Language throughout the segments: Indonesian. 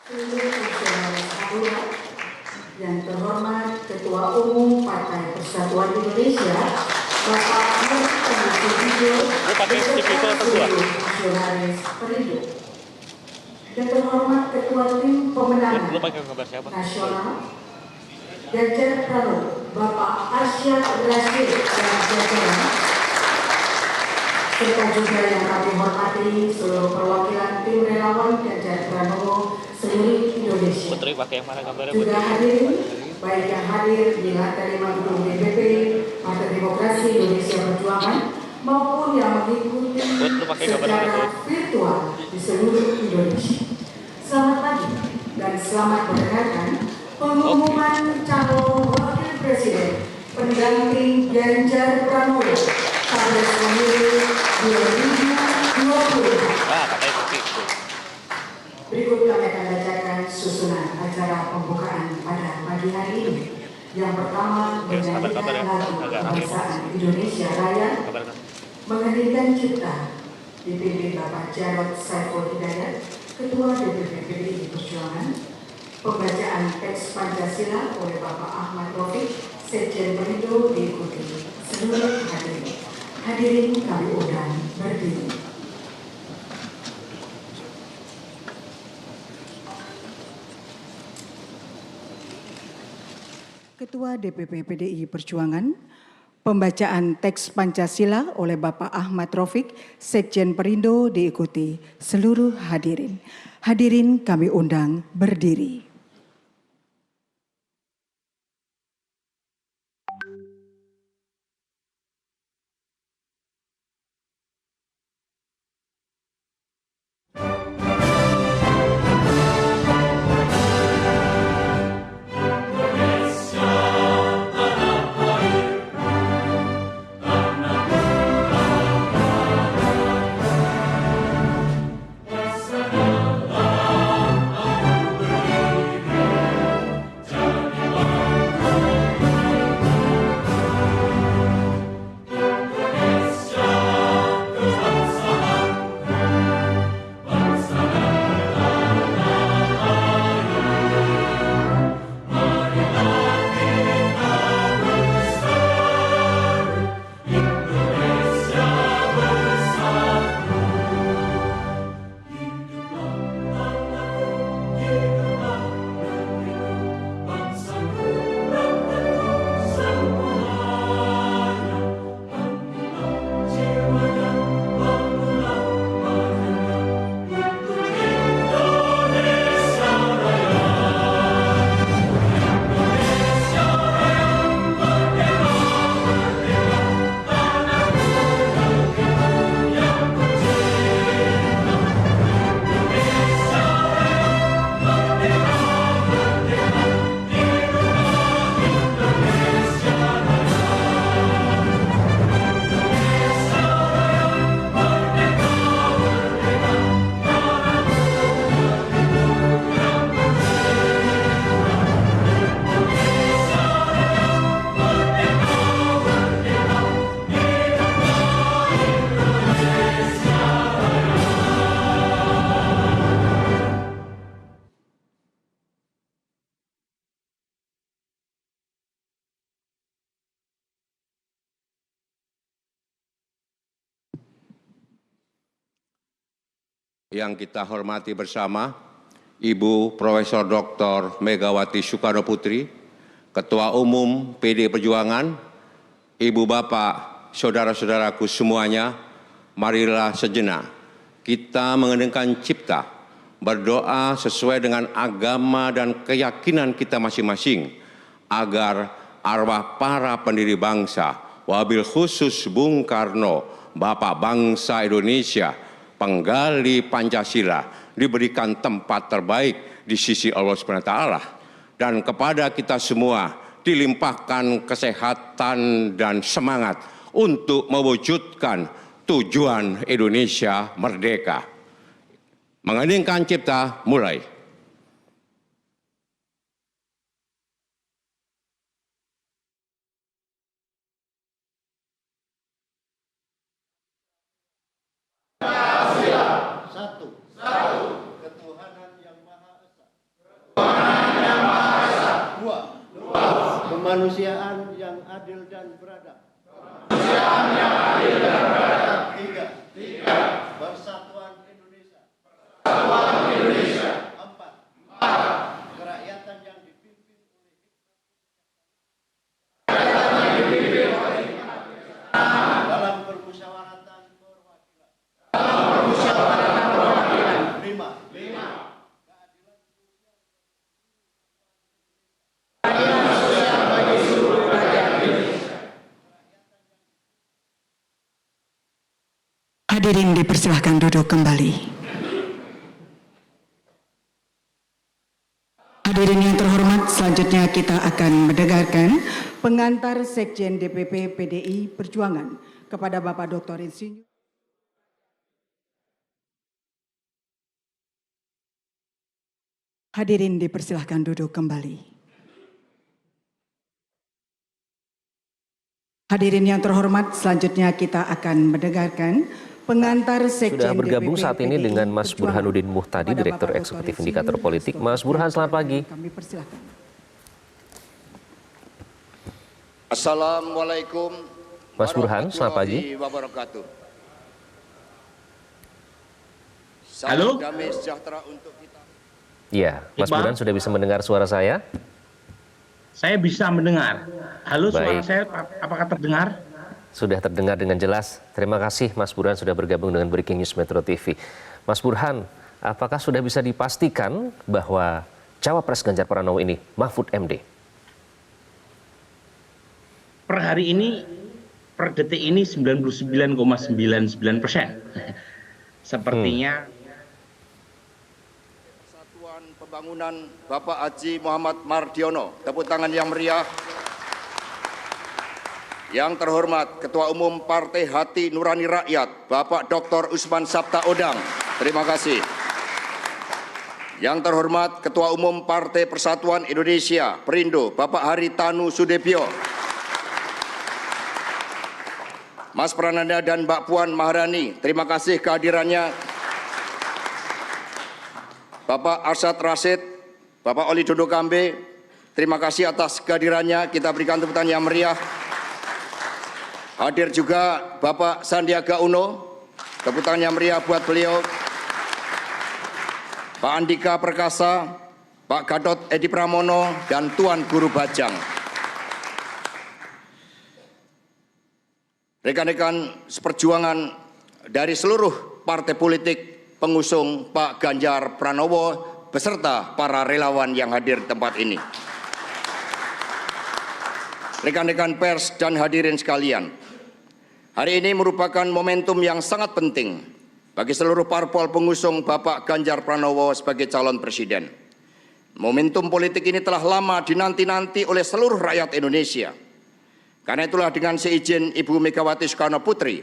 seluruh fungsionaris Hanura, yang terhormat Ketua Umum Partai Persatuan Indonesia, Bapak Nur Sugiyo, beserta seluruh fungsionaris Perindo, yang terhormat Ketua Tim Pemenangan Nasional, Ganjar Pranowo, Bapak Arsyad Rashid dan jajaran, serta juga yang kami hormati seluruh perwakilan tim relawan Ganjar Pranowo seluruh Indonesia. Juga hadirin, baik yang hadir di lantai 5 gedung DPP Partai Demokrasi Indonesia Perjuangan maupun yang mengikuti secara virtual di seluruh Indonesia. Selamat pagi dan selamat mendengarkan pengumuman calon wakil presiden pendamping Ganjar Pranowo pada pemilu 2020. Berikut kami akan bacakan susunan acara pembukaan pada pagi hari ini. Yang pertama, menyanyikan lagu kebangsaan Indonesia Raya, Mengheningkan Cipta, dipimpin Bapak Jarod Saiful Hidayat, Ketua DPP PDI Perjuangan. Pembacaan teks Pancasila oleh Bapak Ahmad Taufik, Sekjen Perindo, diikuti seluruh hadirin. Hadirin kami undang berdiri. Ketua DPP PDI Perjuangan, pembacaan teks Pancasila oleh Bapak Ahmad Taufik, Sekjen Perindo, diikuti seluruh hadirin. Hadirin kami undang berdiri. Yang kita hormati bersama, Ibu Profesor Dr. Megawati Soekarno Putri, Ketua Umum PD Perjuangan, Ibu Bapak, saudara-saudaraku semuanya, marilah sejenak kita mengeningkan cipta, berdoa sesuai dengan agama dan keyakinan kita masing-masing, agar arwah para pendiri bangsa, wabil khusus Bung Karno, Bapak bangsa Indonesia, penggali Pancasila, diberikan tempat terbaik di sisi Allah SWT, dan kepada kita semua dilimpahkan kesehatan dan semangat untuk mewujudkan tujuan Indonesia merdeka. Mengeningkan cipta, mulai. Satu. Ketuhanan yang Maha Esa. Kemanusiaan yang adil dan beradab. Tiga. Persatuan Indonesia. Empat. Kerakyatan yang dipimpin oleh dalam permusyawaratan perwakilan. Lima. Hadirin dipersilahkan duduk kembali. Hadirin yang terhormat, selanjutnya kita akan mendengarkan pengantar Sekjen DPP PDI Perjuangan kepada Bapak Dr. Insinyur. Hadirin dipersilahkan duduk kembali. Hadirin yang terhormat, selanjutnya kita akan mendengarkan pengantar Sekjen Sudah bergabung DPP saat ini PDI dengan Mas Perjuangan Burhanuddin Muhtadi, kepada Direktur Bapak Eksekutif Dr. Indikator Insinyur Politik. Mas Hastono Burhan, selamat pagi. Kami persilahkan. Assalamualaikum Mas Burhan, selamat pagi. wabarakatuh. Halo? Salam damai sejahtera untuk kita. Iya, Mas Iqbal. Burhan sudah bisa mendengar suara saya? Saya bisa mendengar. Halo, suara Baik. saya apakah terdengar? Sudah terdengar dengan jelas. Terima kasih Mas Burhan sudah bergabung dengan Breaking News Metro TV. Mas Burhan, apakah sudah bisa dipastikan bahwa Cawapres Ganjar Pranowo ini Mahfud MD? Per hari ini, per detik ini 99,99%. Sepertinya Persatuan Pembangunan Bapak Haji Muhammad Mardiono. Tepuk tangan yang meriah. Yang terhormat Ketua Umum Partai Hati Nurani Rakyat, Bapak Dr. Usman Sabtaodang. Terima kasih. Yang terhormat Ketua Umum Partai Persatuan Indonesia, Perindo, Bapak Haritanu Sudibyo. Mas Prananda dan Mbak Puan Maharani, terima kasih kehadirannya. Bapak Arsyad Rashid, Bapak Oli Dondo Kambe, terima kasih atas kehadirannya. Kita berikan tepuk tangan yang meriah. Hadir juga Bapak Sandiaga Uno, tepuk tangan yang meriah buat beliau. Pak Andika Perkasa, Pak Gatot Edi Pramono, dan Tuan Guru Bajang. Rekan-rekan seperjuangan dari seluruh partai politik pengusung Pak Ganjar Pranowo beserta para relawan yang hadir di tempat ini. Rekan-rekan pers dan hadirin sekalian, hari ini merupakan momentum yang sangat penting bagi seluruh parpol pengusung Bapak Ganjar Pranowo sebagai calon presiden. Momentum politik ini telah lama dinanti-nanti oleh seluruh rakyat Indonesia. Karena itulah dengan seizin Ibu Megawati Soekarno Putri,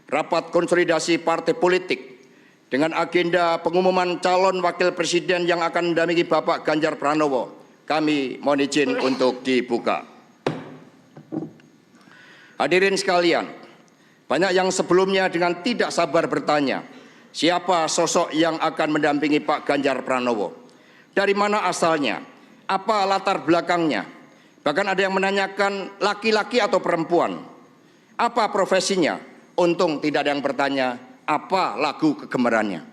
rapat konsolidasi partai politik dengan agenda pengumuman calon wakil presiden yang akan mendampingi Bapak Ganjar Pranowo, kami mohon izin untuk dibuka. Hadirin sekalian, banyak yang sebelumnya dengan tidak sabar bertanya, siapa sosok yang akan mendampingi Pak Ganjar Pranowo? Dari mana asalnya? Apa latar belakangnya? Bahkan ada yang menanyakan laki-laki atau perempuan. Apa profesinya? Untung tidak ada yang bertanya apa lagu kegemarannya.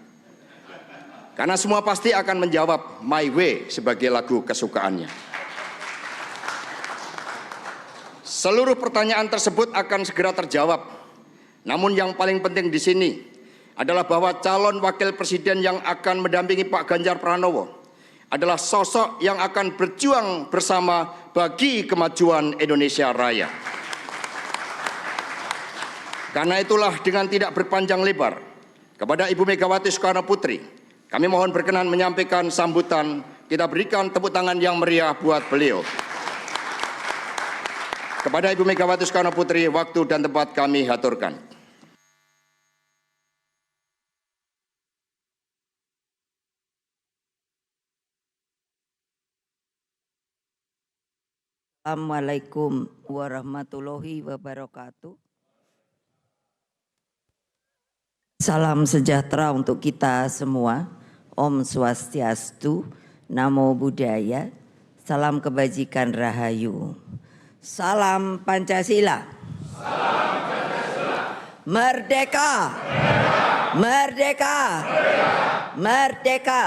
Karena semua pasti akan menjawab My Way sebagai lagu kesukaannya. Seluruh pertanyaan tersebut akan segera terjawab. Namun yang paling penting di sini adalah bahwa calon wakil presiden yang akan mendampingi Pak Ganjar Pranowo adalah sosok yang akan berjuang bersama bagi kemajuan Indonesia Raya. Karena itulah dengan tidak berpanjang lebar, kepada Ibu Megawati Soekarno Putri, kami mohon berkenan menyampaikan sambutan. Kita berikan tepuk tangan yang meriah buat beliau. Kepada Ibu Megawati Soekarno Putri, waktu dan tempat kami haturkan. Assalamualaikum warahmatullahi wabarakatuh. Salam sejahtera untuk kita semua. Om Swastiastu, Namo Buddhaya, salam kebajikan rahayu. Salam Pancasila. Merdeka. Merdeka. Merdeka.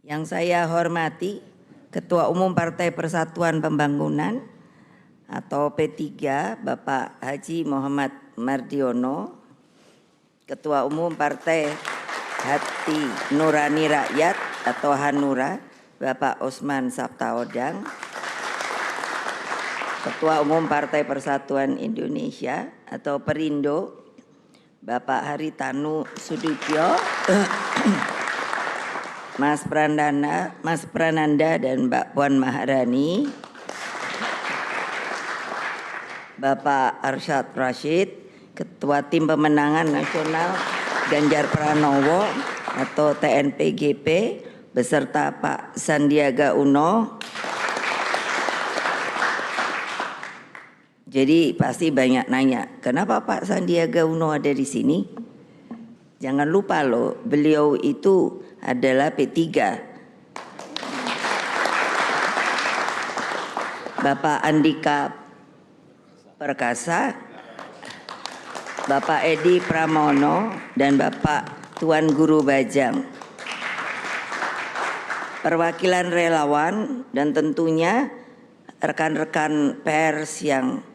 Yang saya hormati Ketua Umum Partai Persatuan Pembangunan atau P3 Bapak Haji Muhammad Mardiono, Ketua Umum Partai Hati Nurani Rakyat atau Hanura Bapak Osman Sabtaodang, Ketua Umum Partai Persatuan Indonesia atau Perindo Bapak Haritanu Sudibyo, Mas Prananda dan Mbak Puan Maharani, Bapak Arsyad Rashid, Ketua Tim Pemenangan Nasional Ganjar Pranowo atau TNPGP beserta Pak Sandiaga Uno. Jadi pasti banyak nanya, kenapa Pak Sandiaga Uno ada di sini? Jangan lupa loh, beliau itu adalah P3. Bapak Andika Perkasa, Bapak Edi Pramono, dan Bapak Tuan Guru Bajang. Perwakilan relawan dan tentunya rekan-rekan pers yang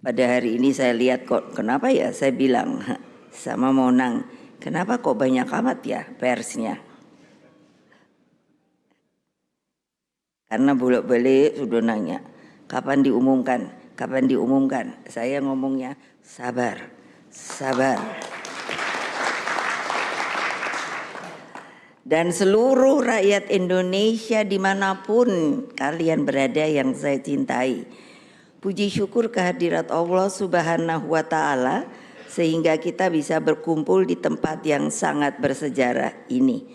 pada hari ini saya lihat kok, kenapa ya saya bilang sama Monang, kenapa kok banyak amat ya persnya? Karena bolak-balik sudah nanya, kapan diumumkan, kapan diumumkan. Saya ngomongnya sabar, sabar. Dan seluruh rakyat Indonesia dimanapun kalian berada yang saya cintai. Puji syukur kehadirat Allah Subhanahu wa Ta'ala sehingga kita bisa berkumpul di tempat yang sangat bersejarah ini.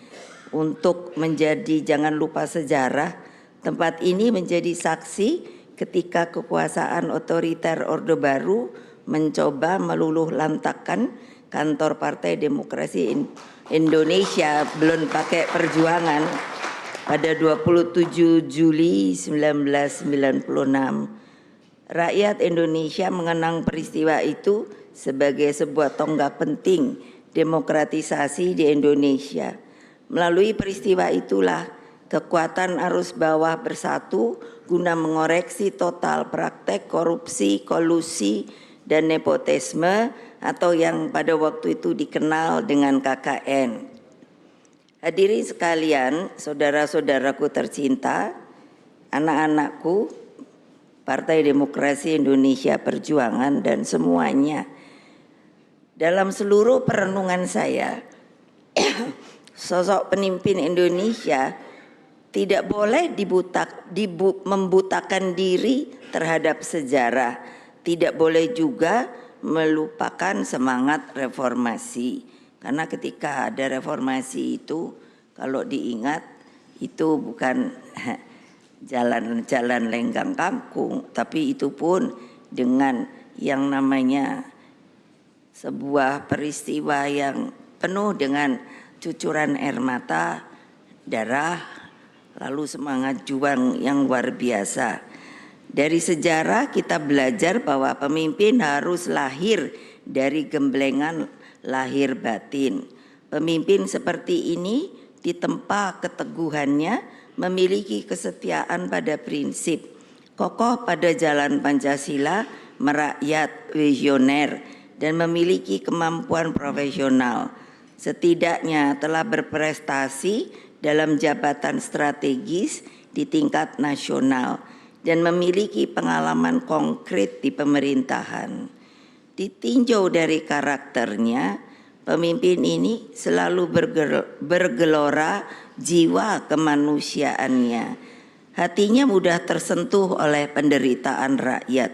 Untuk menjadi, jangan lupa sejarah, tempat ini menjadi saksi ketika kekuasaan otoriter Orde Baru mencoba meluluh lantakkan kantor Partai Demokrasi Indonesia belum pakai perjuangan pada 27 Juli 1996. Rakyat Indonesia mengenang peristiwa itu sebagai sebuah tonggak penting demokratisasi di Indonesia. Melalui peristiwa itulah kekuatan arus bawah bersatu guna mengoreksi total praktek korupsi, kolusi, dan nepotisme atau yang pada waktu itu dikenal dengan KKN. Hadirin sekalian, saudara-saudaraku tercinta, anak-anakku, Partai Demokrasi Indonesia Perjuangan dan semuanya. Dalam seluruh perenungan saya, sosok pemimpin Indonesia tidak boleh membutakan diri terhadap sejarah, tidak boleh juga melupakan semangat reformasi. Karena ketika ada reformasi itu, kalau diingat itu bukan jalan-jalan lenggang kangkung, tapi itu pun dengan yang namanya sebuah peristiwa yang penuh dengan cucuran air mata, darah, lalu semangat juang yang luar biasa. Dari sejarah kita belajar bahwa pemimpin harus lahir dari gemblengan lahir batin. Pemimpin seperti ini ditempa keteguhannya, memiliki kesetiaan pada prinsip, kokoh pada jalan Pancasila, merakyat, visioner, dan memiliki kemampuan profesional. Setidaknya telah berprestasi dalam jabatan strategis di tingkat nasional dan memiliki pengalaman konkret di pemerintahan. Ditinjau dari karakternya, pemimpin ini selalu bergelora jiwa kemanusiaannya. Hatinya mudah tersentuh oleh penderitaan rakyat.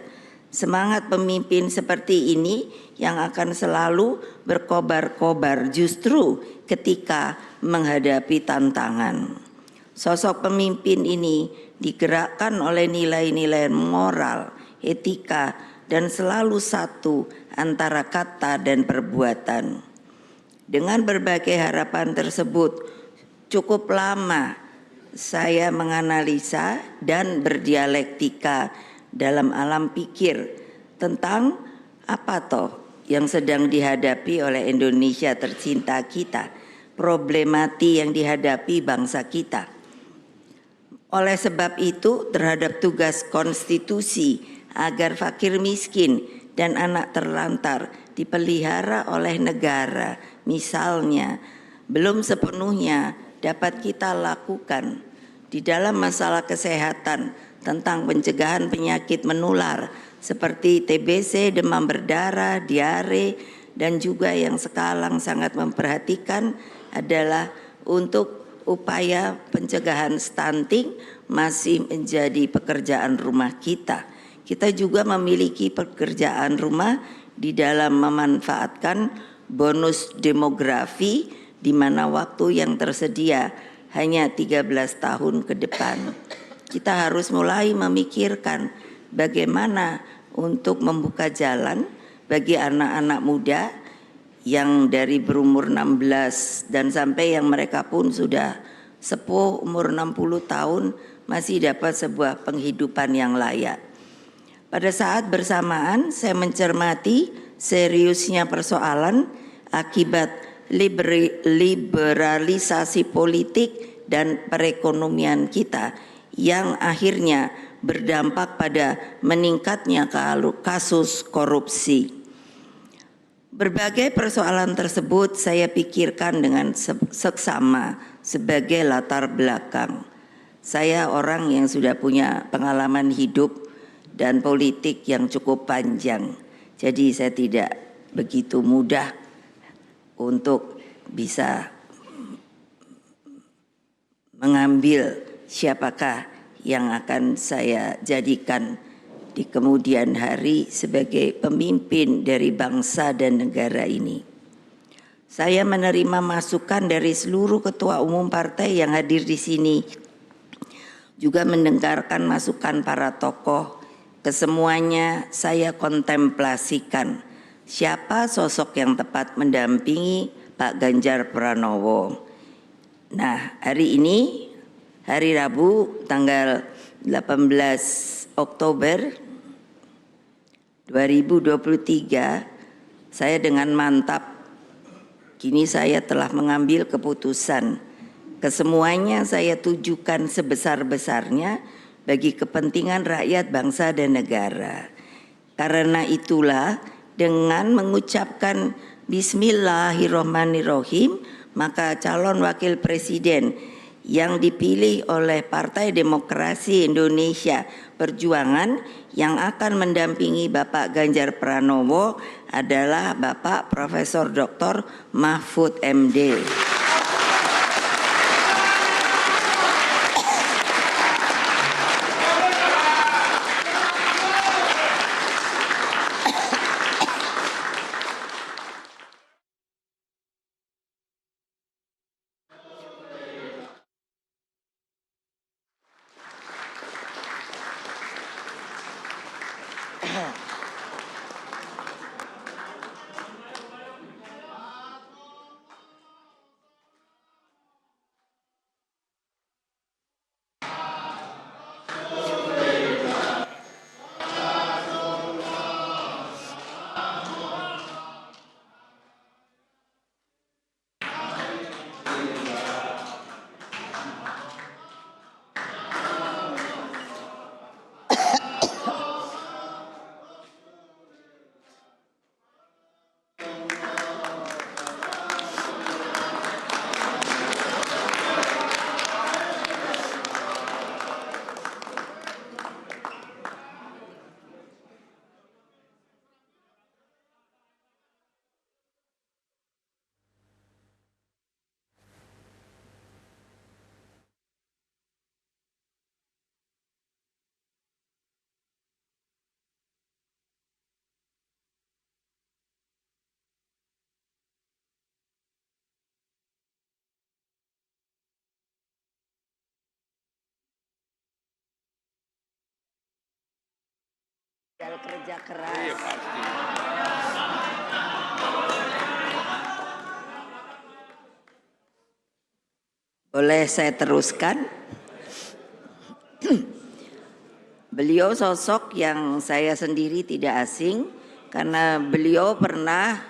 Semangat pemimpin seperti ini yang akan selalu berkobar-kobar justru ketika menghadapi tantangan. Sosok pemimpin ini digerakkan oleh nilai-nilai moral, etika, dan selalu satu antara kata dan perbuatan. Dengan berbagai harapan tersebut, cukup lama saya menganalisa dan berdialektika dalam alam pikir tentang apa toh yang sedang dihadapi oleh Indonesia tercinta kita, problematik yang dihadapi bangsa kita. Oleh sebab itu, terhadap tugas konstitusi agar fakir miskin dan anak terlantar dipelihara oleh negara, misalnya, belum sepenuhnya dapat kita lakukan di dalam masalah kesehatan tentang pencegahan penyakit menular seperti TBC, demam berdarah, diare, dan juga yang sekarang sangat memperhatikan adalah untuk upaya pencegahan stunting masih menjadi pekerjaan rumah kita. Kita juga memiliki pekerjaan rumah di dalam memanfaatkan bonus demografi di mana waktu yang tersedia hanya 13 tahun ke depan. Kita harus mulai memikirkan bagaimana untuk membuka jalan bagi anak-anak muda yang dari berumur 16 dan sampai yang mereka pun sudah sepuh umur 60 tahun masih dapat sebuah penghidupan yang layak. Pada saat bersamaan saya mencermati seriusnya persoalan akibat liberalisasi politik dan perekonomian kita yang akhirnya berdampak pada meningkatnya kasus korupsi. Berbagai persoalan tersebut saya pikirkan dengan seksama sebagai latar belakang. Saya orang yang sudah punya pengalaman hidup dan politik yang cukup panjang. Jadi saya tidak begitu mudah untuk bisa mengambil siapakah yang akan saya jadikan di kemudian hari sebagai pemimpin dari bangsa dan negara ini. Saya menerima masukan dari seluruh ketua umum partai yang hadir di sini, juga mendengarkan masukan para tokoh. Kesemuanya saya kontemplasikan siapa sosok yang tepat mendampingi Pak Ganjar Pranowo. Nah, hari ini, hari Rabu tanggal 18 Oktober 2023, saya dengan mantap kini saya telah mengambil keputusan. Kesemuanya saya tujukan sebesar-besarnya bagi kepentingan rakyat, bangsa, dan negara. Karena itulah dengan mengucapkan Bismillahirrahmanirrahim, maka calon wakil presiden yang dipilih oleh Partai Demokrasi Indonesia Perjuangan yang akan mendampingi Bapak Ganjar Pranowo adalah Bapak Profesor Dr. Mahfud MD. Kerja keras. Boleh saya teruskan? Beliau sosok yang saya sendiri tidak asing karena beliau pernah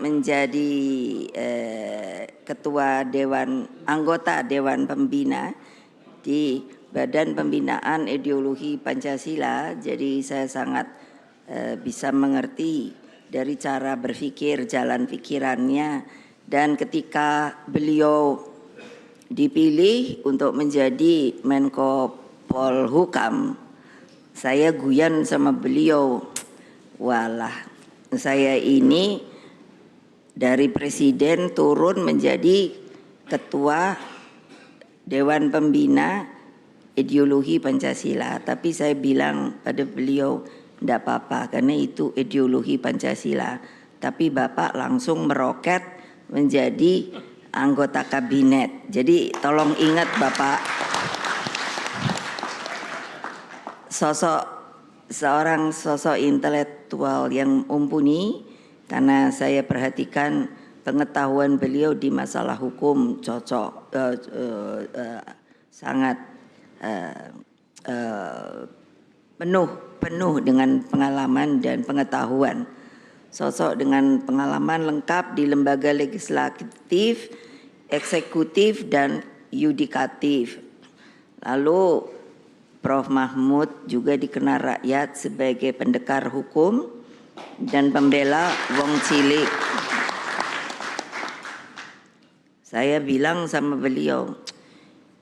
menjadi ketua anggota Dewan Pembina di Badan Pembinaan Ideologi Pancasila. Jadi saya sangat bisa mengerti dari cara berpikir, jalan pikirannya, dan ketika beliau dipilih untuk menjadi Menko Polhukam, saya guyon sama beliau, walah saya ini dari presiden turun menjadi ketua Dewan Pembina Ideologi Pancasila. Tapi saya bilang pada beliau, tidak apa-apa karena itu ideologi Pancasila. Tapi Bapak langsung meroket menjadi anggota kabinet. Jadi tolong ingat Bapak, seorang sosok intelektual yang mumpuni, karena saya perhatikan pengetahuan beliau di masalah hukum sangat penuh dengan pengalaman dan pengetahuan. Sosok dengan pengalaman lengkap di lembaga legislatif, eksekutif, dan yudikatif. Lalu Prof. Mahmud juga dikenal rakyat sebagai pendekar hukum dan pembela wong cilik. Saya bilang sama beliau,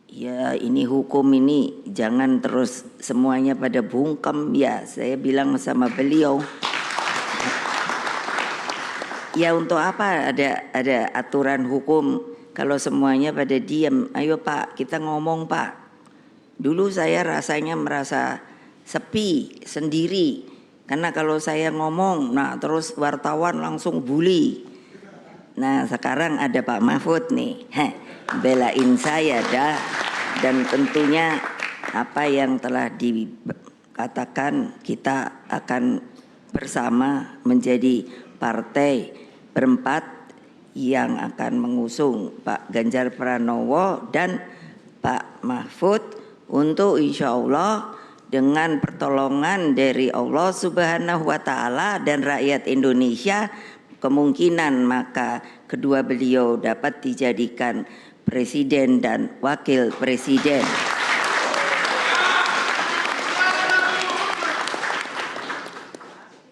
ya ini hukum ini jangan terus semuanya pada bungkem ya. Saya bilang sama beliau, ya untuk apa ada aturan hukum kalau semuanya pada diam. Ayo Pak, kita ngomong Pak. Dulu saya rasanya merasa sepi sendiri karena kalau saya ngomong, nah terus wartawan langsung bully. Nah sekarang ada Pak Mahfud nih, belain saya dah. Dan tentunya apa yang telah dikatakan, kita akan bersama menjadi partai berempat yang akan mengusung Pak Ganjar Pranowo dan Pak Mahfud untuk insya Allah dengan pertolongan dari Allah Subhanahu wa Ta'ala dan rakyat Indonesia, kemungkinan maka kedua beliau dapat dijadikan presiden dan wakil presiden.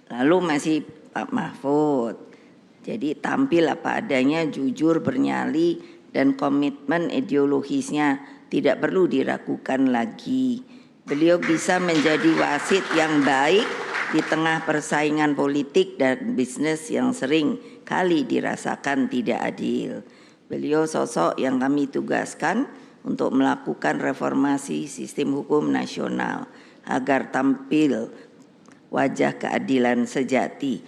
Lalu masih Pak Mahfud, jadi tampil apa adanya, jujur, bernyali, dan komitmen ideologisnya tidak perlu diragukan lagi. Beliau bisa menjadi wasit yang baik di tengah persaingan politik dan bisnis yang sering kali dirasakan tidak adil. Beliau sosok yang kami tugaskan untuk melakukan reformasi sistem hukum nasional agar tampil wajah keadilan sejati.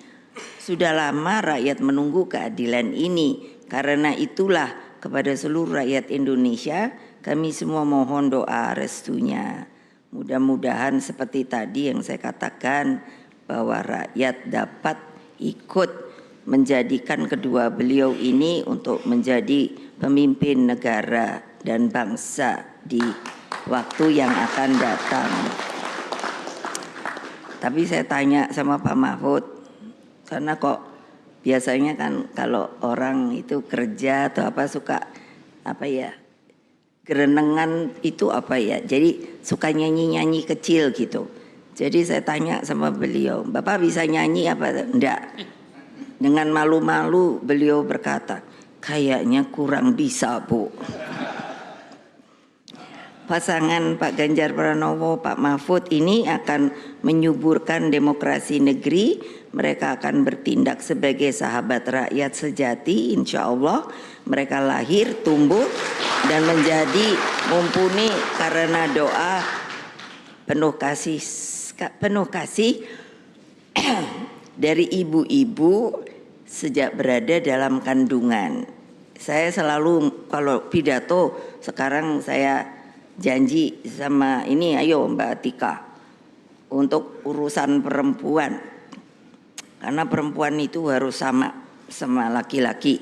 Sudah lama rakyat menunggu keadilan ini, karena itulah kepada seluruh rakyat Indonesia kami semua mohon doa restunya. Mudah-mudahan seperti tadi yang saya katakan, bahwa rakyat dapat ikut menjadikan kedua beliau ini untuk menjadi pemimpin negara dan bangsa di waktu yang akan datang. Tapi saya tanya sama Pak Mahfud, karena kok biasanya kan kalau orang itu kerja atau apa suka apa ya, gerenengan itu apa ya, jadi suka nyanyi-nyanyi kecil gitu. Jadi saya tanya sama beliau, Bapak bisa nyanyi apa? Enggak. Dengan malu-malu beliau berkata, kayaknya kurang bisa Bu. Pasangan Pak Ganjar Pranowo, Pak Mahfud ini akan menyuburkan demokrasi negeri. Mereka akan bertindak sebagai sahabat rakyat sejati, insya Allah. Mereka lahir, tumbuh, dan menjadi mumpuni karena doa penuh kasih dari ibu-ibu sejak berada dalam kandungan. Saya selalu kalau pidato sekarang saya janji sama ini, ayo Mbak Tika, untuk urusan perempuan, karena perempuan itu harus sama laki-laki,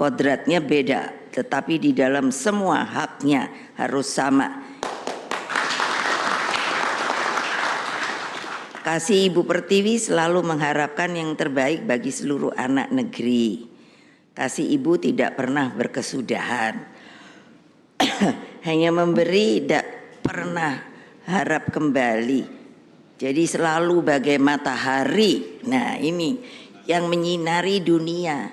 kodratnya beda, tetapi di dalam semua haknya harus sama. Kasih Ibu Pertiwi selalu mengharapkan yang terbaik bagi seluruh anak negeri. Kasih Ibu tidak pernah berkesudahan. Hanya memberi, tidak pernah harap kembali. Jadi selalu bagai matahari. Nah, ini yang menyinari dunia.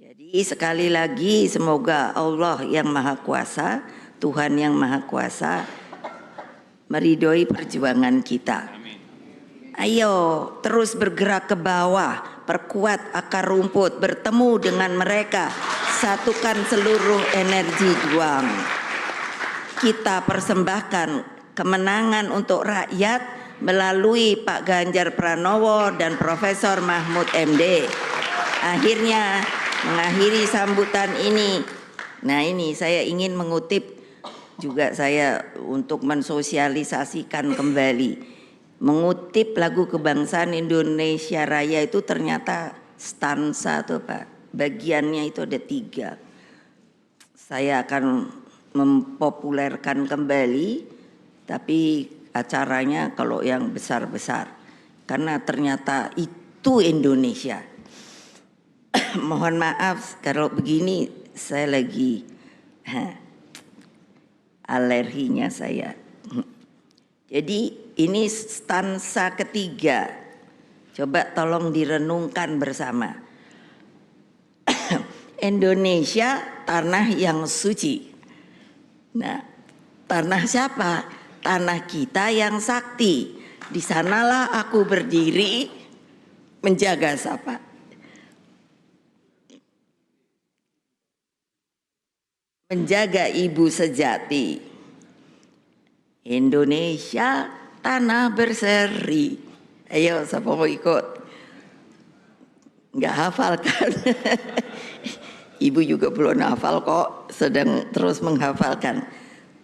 Jadi sekali lagi semoga Allah yang Maha Kuasa, Tuhan yang Maha Kuasa meridhoi perjuangan kita. Ayo terus bergerak ke bawah, perkuat akar rumput, bertemu dengan mereka, satukan seluruh energi juang. Kita persembahkan kemenangan untuk rakyat melalui Pak Ganjar Pranowo dan Profesor Mahfud MD. Akhirnya mengakhiri sambutan ini. Nah, ini saya ingin mengutip juga saya untuk mensosialisasikan kembali. Mengutip lagu kebangsaan Indonesia Raya itu ternyata stansa tuh Pak. Bagiannya itu ada 3. Saya akan mempopulerkan kembali, tapi acaranya kalau yang besar-besar. Karena ternyata itu Indonesia. Mohon maaf kalau begini saya lagi alerginya saya. Jadi ini stansa ketiga. Coba tolong direnungkan bersama. Indonesia tanah yang suci. Nah, tanah siapa? Tanah kita yang sakti. Di sanalah aku berdiri menjaga siapa? Menjaga ibu sejati. Indonesia tanah berseri. Ayo siapa mau ikut? Nggak hafal kan? Ibu juga belum hafal kok, sedang terus menghafalkan.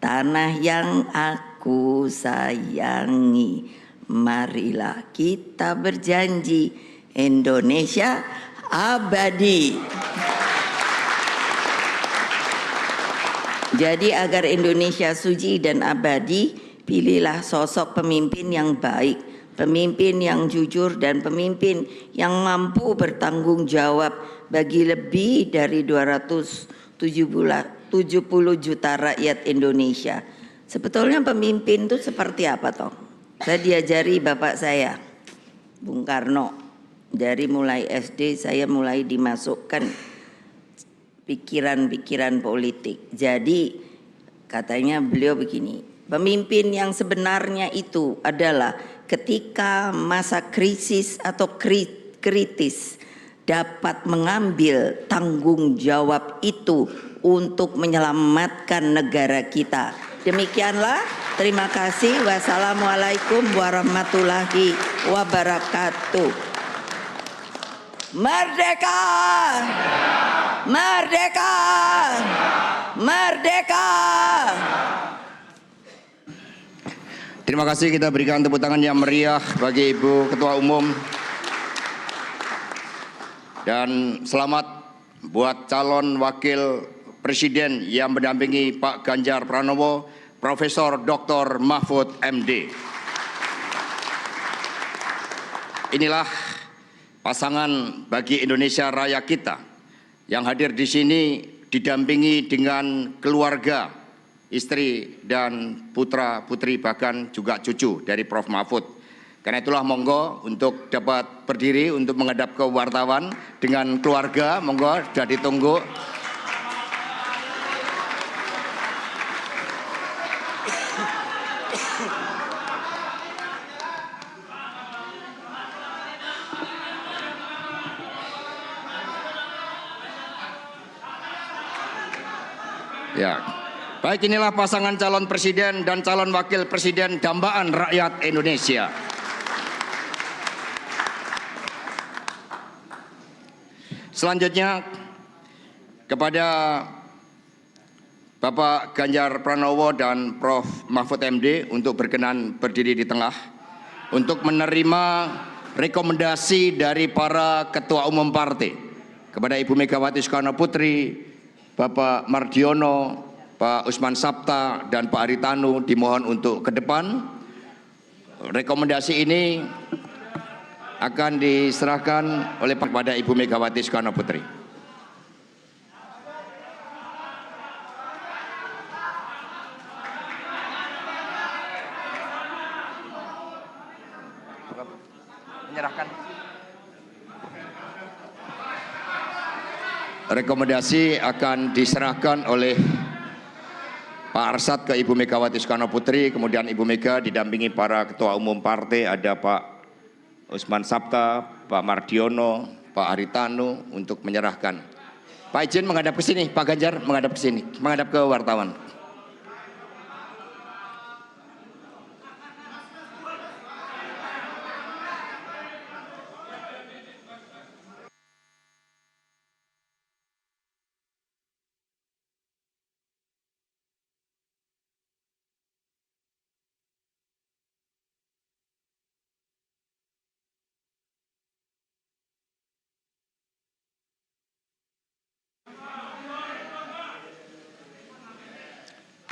Tanah yang aku sayangi, marilah kita berjanji Indonesia abadi. Jadi agar Indonesia suci dan abadi, pilihlah sosok pemimpin yang baik, pemimpin yang jujur dan pemimpin yang mampu bertanggung jawab bagi lebih dari 270 juta rakyat Indonesia. Sebetulnya pemimpin itu seperti apa toh? Saya diajari bapak saya, Bung Karno. Dari mulai SD saya mulai dimasukkan pikiran-pikiran politik. Jadi katanya beliau begini, pemimpin yang sebenarnya itu adalah ketika masa krisis atau kritis dapat mengambil tanggung jawab itu untuk menyelamatkan negara kita. Demikianlah, terima kasih. Wassalamualaikum warahmatullahi wabarakatuh. Merdeka! Merdeka! Merdeka! Terima kasih, kita berikan tepuk tangan yang meriah bagi Ibu Ketua Umum. Dan selamat buat calon wakil presiden yang mendampingi Pak Ganjar Pranowo, Profesor Dr. Mahfud MD. Inilah pasangan bagi Indonesia Raya kita yang hadir di sini didampingi dengan keluarga, istri dan putra-putri bahkan juga cucu dari Prof. Mahfud. Karena itulah monggo untuk dapat berdiri untuk menghadap ke wartawan dengan keluarga, monggo sudah ditunggu. Ya. Baik, inilah pasangan calon presiden dan calon wakil presiden dambaan rakyat Indonesia. Selanjutnya kepada Bapak Ganjar Pranowo dan Prof. Mahfud MD untuk berkenan berdiri di tengah untuk menerima rekomendasi dari para ketua umum partai kepada Ibu Megawati Soekarno Putri, Bapak Mardiono, Pak Usman Sabta dan Pak Haritanu dimohon untuk ke depan. Rekomendasi ini akan diserahkan oleh kepada Ibu Megawati Soekarno Putri. Menyerahkan. Rekomendasi akan diserahkan oleh Pak Arsad ke Ibu Megawati Soekarno Putri, kemudian Ibu Mega didampingi para ketua umum partai, ada Pak Usman Sabta, Pak Mardiono, Pak Haritanu untuk menyerahkan. Pak izin menghadap ke sini, Pak Ganjar menghadap ke sini, menghadap ke wartawan.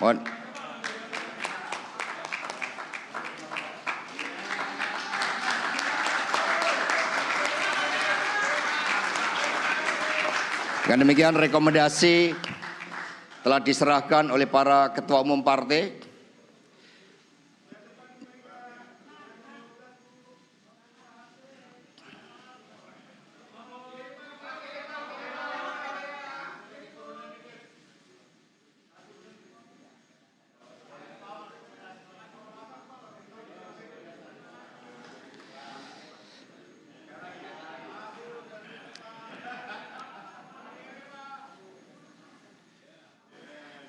Mohon. Dengan demikian rekomendasi telah diserahkan oleh para ketua umum partai.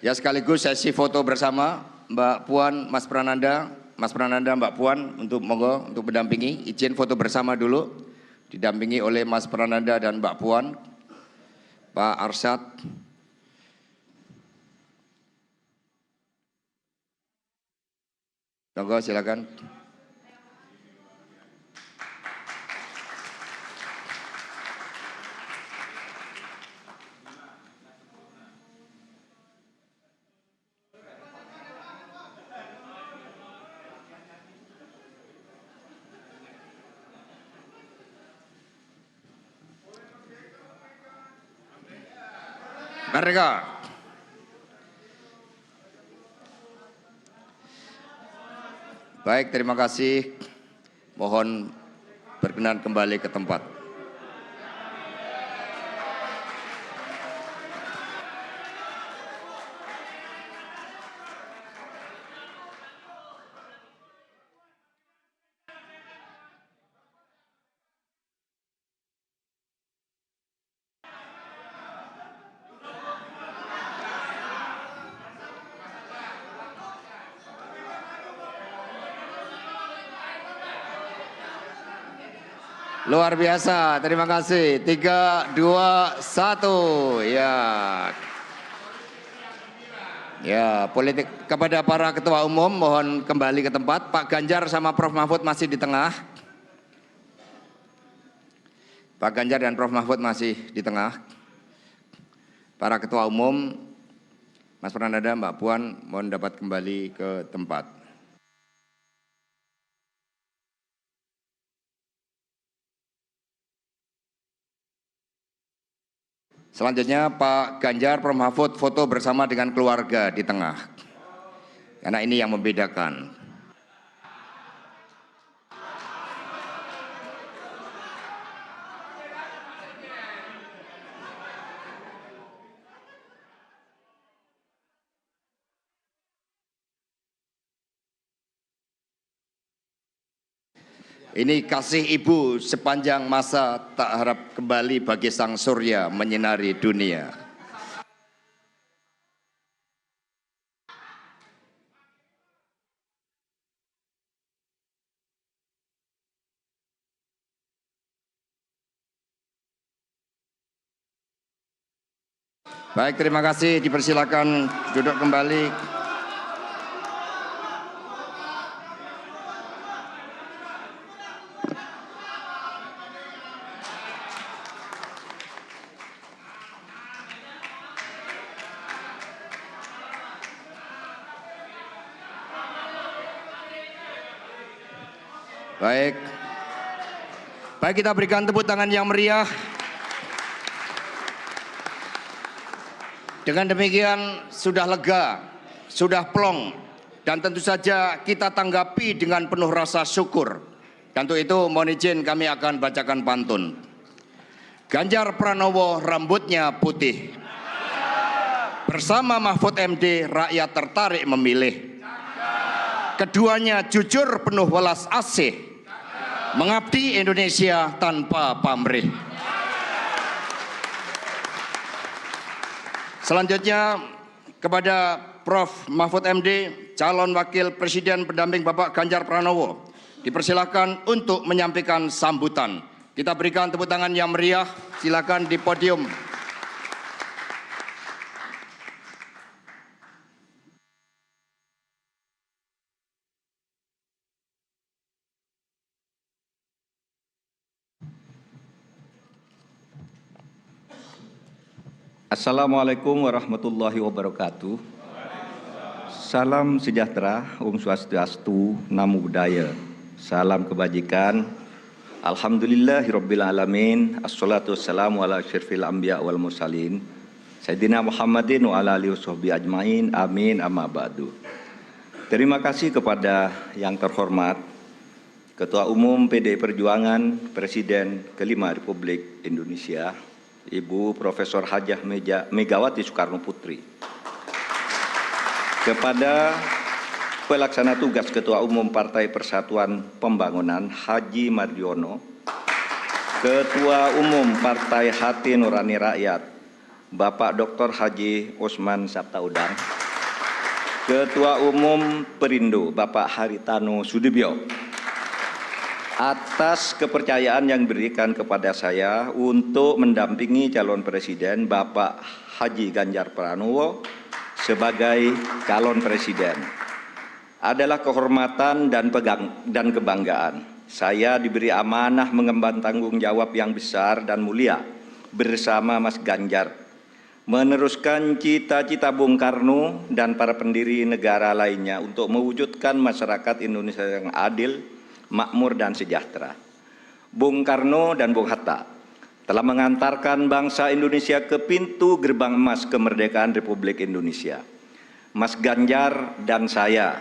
Ya, sekaligus sesi foto bersama Mbak Puan, Mas Prananda, Mbak Puan untuk monggo untuk mendampingi. Izin foto bersama dulu, didampingi oleh Mas Prananda dan Mbak Puan, Pak Arsad. Monggo silakan. Merdeka. Baik, terima kasih. Mohon berkenan kembali ke tempat. Luar biasa, terima kasih. 3, 2, 1. Ya. Ya, politik kepada para ketua umum mohon kembali ke tempat. Pak Ganjar sama Prof Mahfud masih di tengah. Pak Ganjar dan Prof Mahfud masih di tengah. Para ketua umum, Mas Prananda, Mbak Puan, mohon dapat kembali ke tempat. Selanjutnya Pak Ganjar, Prof Mahfud foto bersama dengan keluarga di tengah. Karena ini yang membedakan. Ini kasih ibu sepanjang masa tak harap kembali bagi sang surya menyinari dunia. Baik, terima kasih. Dipersilakan duduk kembali. Baik. Baik, kita berikan tepuk tangan yang meriah. Dengan demikian sudah lega, sudah plong, dan tentu saja kita tanggapi dengan penuh rasa syukur. Dan untuk itu mohon izin kami akan bacakan pantun. Ganjar Pranowo rambutnya putih. Bersama Mahfud MD rakyat tertarik memilih. Keduanya jujur penuh welas asih. Mengabdi Indonesia tanpa pamrih. Selanjutnya kepada Prof. Mahfud MD, calon wakil presiden pendamping Bapak Ganjar Pranowo, dipersilakan untuk menyampaikan sambutan. Kita berikan tepuk tangan yang meriah. Silakan di podium. Assalamualaikum warahmatullahi wabarakatuh. Salam sejahtera, Om Swastiastu, Namo Buddhaya. Salam kebajikan. Alhamdulillahirabbil alamin. Assalatu wassalamu ala asyrafil anbiya wal mursalin. Sayyidina Muhammadin wa ala alihi washabbihi ajmain. Amin amma ba'du. Terima kasih kepada yang terhormat Ketua Umum PDI Perjuangan, Presiden kelima Republik Indonesia, Ibu Profesor Hajah Megawati Soekarno Putri. Kepada Pelaksana Tugas Ketua Umum Partai Persatuan Pembangunan Haji Mardiono, Ketua Umum Partai Hati Nurani Rakyat Bapak Dr. Haji Osman Sabtaudang, Ketua Umum Perindo Bapak Haritano Sudibyo, atas kepercayaan yang diberikan kepada saya untuk mendampingi calon presiden Bapak Haji Ganjar Pranowo sebagai calon presiden. Adalah kehormatan dan kebanggaan. Saya diberi amanah mengemban tanggung jawab yang besar dan mulia bersama Mas Ganjar, meneruskan cita-cita Bung Karno dan para pendiri negara lainnya untuk mewujudkan masyarakat Indonesia yang adil, makmur dan sejahtera. Bung Karno dan Bung Hatta telah mengantarkan bangsa Indonesia ke pintu gerbang emas kemerdekaan Republik Indonesia. Mas Ganjar dan saya